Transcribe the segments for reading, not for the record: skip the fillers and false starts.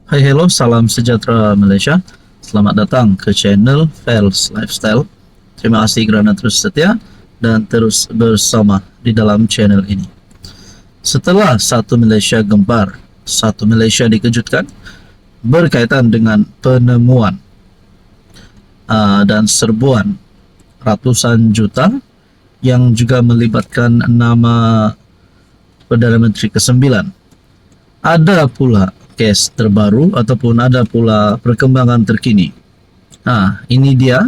Hai hello, salam sejahtera Malaysia. Selamat datang ke channel Fels Lifestyle. Terima kasih kerana terus setia dan terus bersama di dalam channel ini. Setelah satu Malaysia gempar, satu Malaysia dikejutkan berkaitan dengan penemuan dan serbuan ratusan juta yang juga melibatkan nama Perdana Menteri ke-9. Ada pula kes terbaru ataupun ada pula perkembangan terkini. Ini dia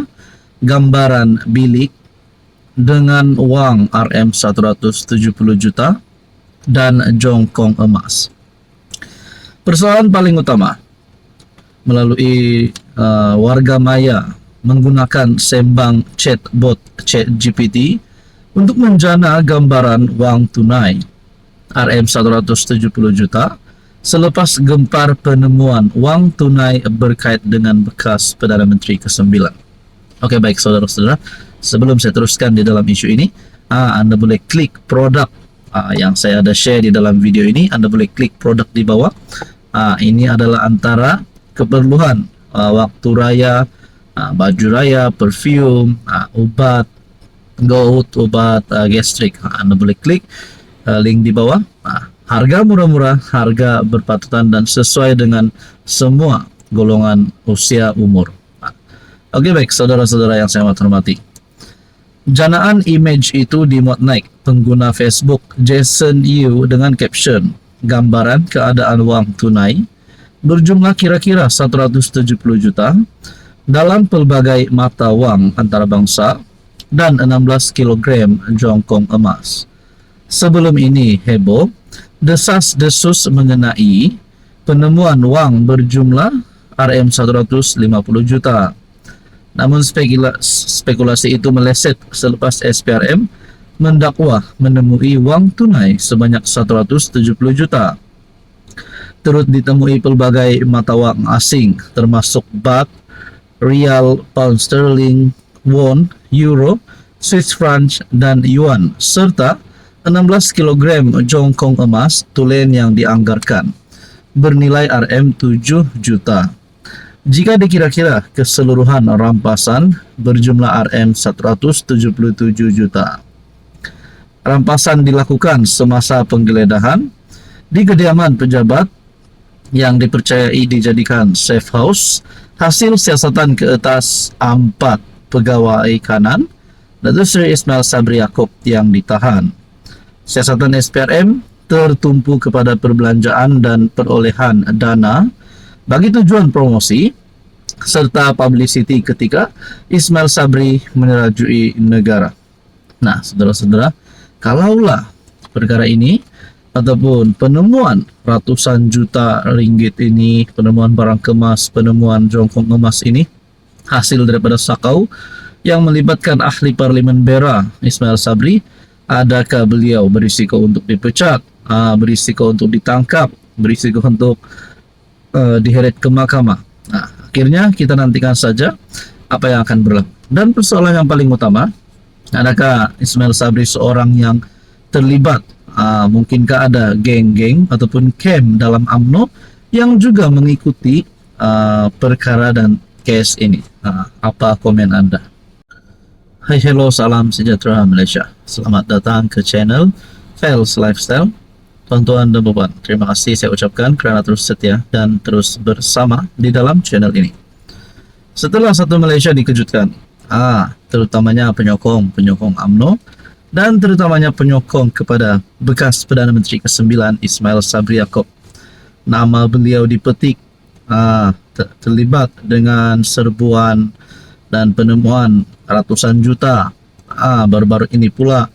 gambaran bilik dengan wang RM170 juta dan jongkong emas. Persoalan paling utama melalui warga maya menggunakan sembang chatbot ChatGPT untuk menjana gambaran wang tunai RM170 juta selepas gempar penemuan wang tunai berkait dengan bekas Perdana Menteri ke-9. Okey, baik saudara-saudara, sebelum saya teruskan di dalam isu ini, anda boleh klik produk yang saya ada share di dalam video ini. Anda boleh klik produk di bawah. Ini adalah antara keperluan waktu raya, baju raya, perfume, ubat gout, obat gastrik. Anda boleh klik link di bawah. Harga murah-murah, harga berpatutan dan sesuai dengan semua golongan usia umur. Okey, baik saudara-saudara yang saya hormati. Janaan image itu dimuat naik pengguna Facebook Jason Yu dengan caption gambaran keadaan wang tunai berjumlah kira-kira 170 juta dalam pelbagai mata wang antarabangsa dan 16 kg jongkong emas. Sebelum ini heboh, desas-desus mengenai penemuan wang berjumlah RM150 juta. Namun spekulasi itu meleset selepas SPRM mendakwa menemui wang tunai sebanyak 170 juta. Turut ditemui pelbagai mata wang asing termasuk baht, rial, pound sterling, won, euro, Swiss franc dan yuan serta 16 kg jongkong emas tulen yang dianggarkan bernilai RM7 juta. Jika dikira-kira keseluruhan rampasan berjumlah RM177 juta. Rampasan dilakukan semasa penggeledahan di kediaman pejabat yang dipercayai dijadikan safe house hasil siasatan ke atas 4 pegawai kanan Datuk Seri Ismail Sabri Yaakob yang ditahan. Siasatan SPRM tertumpu kepada perbelanjaan dan perolehan dana bagi tujuan promosi serta publicity ketika Ismail Sabri menerajui negara. Nah, saudara-saudara, kalaulah perkara ini ataupun penemuan ratusan juta ringgit ini, penemuan barang kemas, penemuan jongkong emas ini hasil daripada sakau yang melibatkan ahli Parlimen Beira Ismail Sabri, adakah beliau berisiko untuk dipecat, berisiko untuk ditangkap, berisiko untuk diheret ke mahkamah? Akhirnya kita nantikan saja apa yang akan berlaku. Dan persoalan yang paling utama, adakah Ismail Sabri seorang yang terlibat, mungkinkah ada geng-geng ataupun camp dalam UMNO yang juga mengikuti perkara dan kes ini? Apa komen anda? Hai hello, salam sejahtera Malaysia. Selamat datang ke channel Fels Lifestyle. Tuan-tuan dan puan, terima kasih saya ucapkan kerana terus setia dan terus bersama di dalam channel ini. Setelah satu Malaysia dikejutkan, terutamanya penyokong UMNO dan terutamanya penyokong kepada bekas Perdana Menteri ke-9 Ismail Sabri Yaakob. Nama beliau dipetik terlibat dengan serbuan dan penemuan ratusan juta. Baru-baru ini pula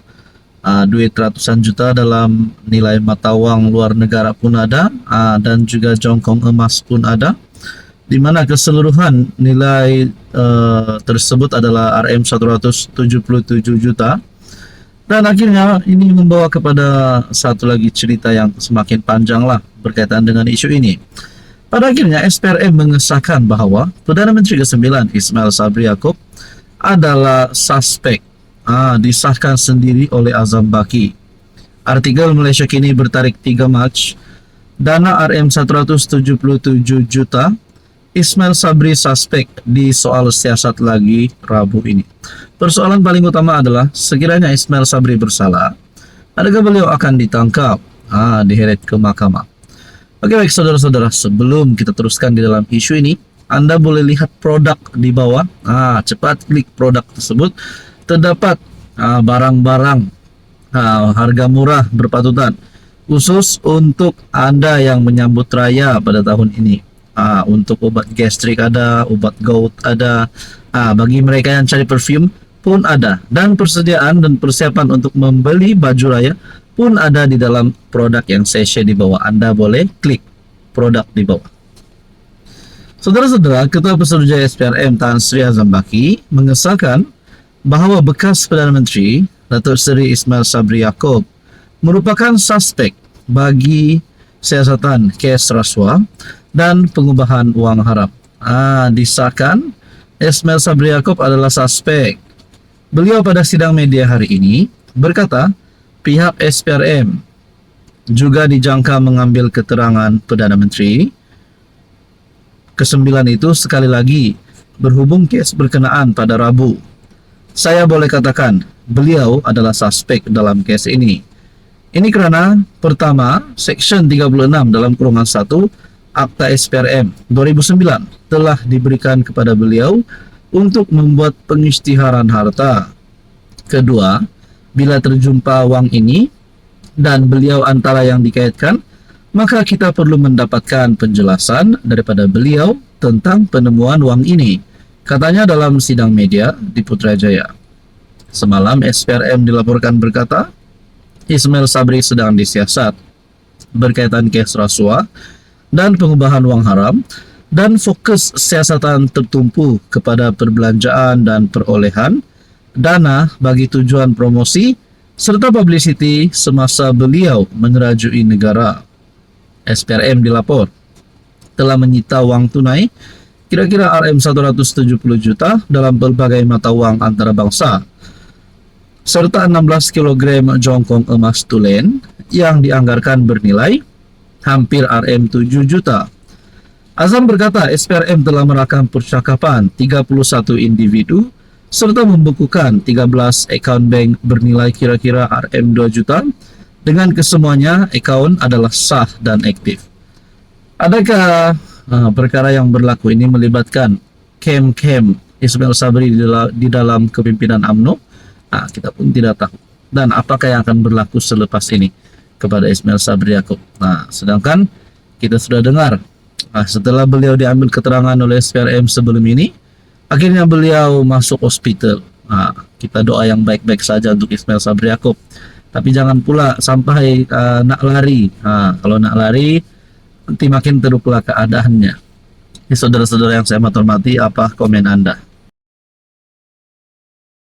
duit ratusan juta dalam nilai mata wang luar negara pun ada, dan juga jongkong emas pun ada, di mana keseluruhan nilai tersebut adalah RM177 juta. Dan akhirnya ini membawa kepada satu lagi cerita yang semakin panjang lah berkaitan dengan isu ini. Pada akhirnya SPRM mengesahkan bahawa Perdana Menteri ke-9 Ismail Sabri Yaakob adalah suspek, disahkan sendiri oleh Azam Baki. Artikel Malaysia Kini bertarikh 3 Mac dana RM 177 juta, Ismail Sabri suspek di soal siasat lagi Rabu ini. Persoalan paling utama adalah sekiranya Ismail Sabri bersalah, adakah beliau akan ditangkap, diheret ke mahkamah. Oke baik saudara-saudara, sebelum kita teruskan di dalam isu ini, Anda boleh lihat produk di bawah. Cepat klik produk tersebut. Terdapat barang-barang harga murah berpatutan khusus untuk Anda yang menyambut raya pada tahun ini. Untuk obat gastrik ada, obat gout ada, bagi mereka yang cari perfume pun ada, dan persediaan dan persiapan untuk membeli baju raya pun ada di dalam produk yang saya share di bawah. Anda boleh klik produk di bawah. Saudara-saudara, Ketua Pesuruhjaya SPRM Tan Sri Azam Baki mengesahkan bahwa bekas Perdana Menteri Datuk Seri Ismail Sabri Yaakob merupakan suspek bagi siasatan kes rasuah dan pengubahan wang haram. Disahkan Ismail Sabri Yaakob adalah suspek. Beliau pada sidang media hari ini berkata pihak SPRM juga dijangka mengambil keterangan Perdana Menteri ke-9 itu sekali lagi berhubung kes berkenaan pada Rabu. Saya boleh katakan beliau adalah suspek dalam kes ini. Ini kerana pertama, Seksyen 36 dalam kurungan 1 Akta SPRM 2009 telah diberikan kepada beliau untuk membuat pengisytiharan harta. Kedua, bila terjumpa wang ini dan beliau antara yang dikaitkan, maka kita perlu mendapatkan penjelasan daripada beliau tentang penemuan wang ini, katanya dalam sidang media di Putrajaya. Semalam SPRM dilaporkan berkata Ismail Sabri sedang disiasat berkaitan kes rasuah dan pengubahan wang haram, dan fokus siasatan tertumpu kepada perbelanjaan dan perolehan dana bagi tujuan promosi serta publicity semasa beliau menyerajui negara. SPRM dilapor telah menyita wang tunai kira-kira RM 170 juta dalam berbagai mata wang antarabangsa serta 16 kg jongkong emas tulen yang dianggarkan bernilai hampir RM 7 juta. Azam berkata SPRM telah merakam percakapan 31 individu serta membukukan 13 akaun bank bernilai kira-kira RM 2 juta dengan kesemuanya akaun adalah sah dan aktif. Adakah perkara yang berlaku ini melibatkan kem Ismail Sabri di dalam kepimpinan UMNO? Kita pun tidak tahu. Dan apakah yang akan berlaku selepas ini kepada Ismail Sabri Yaakob? Sedangkan kita sudah dengar setelah beliau diambil keterangan oleh SPRM sebelum ini, akhirnya beliau masuk hospital. Kita doa yang baik-baik saja untuk Ismail Sabri Yaakob. Tapi jangan pula sampai nak lari. Kalau nak lari, nanti makin teruklah keadaannya. Saudara-saudara yang saya hormati, apa komen Anda?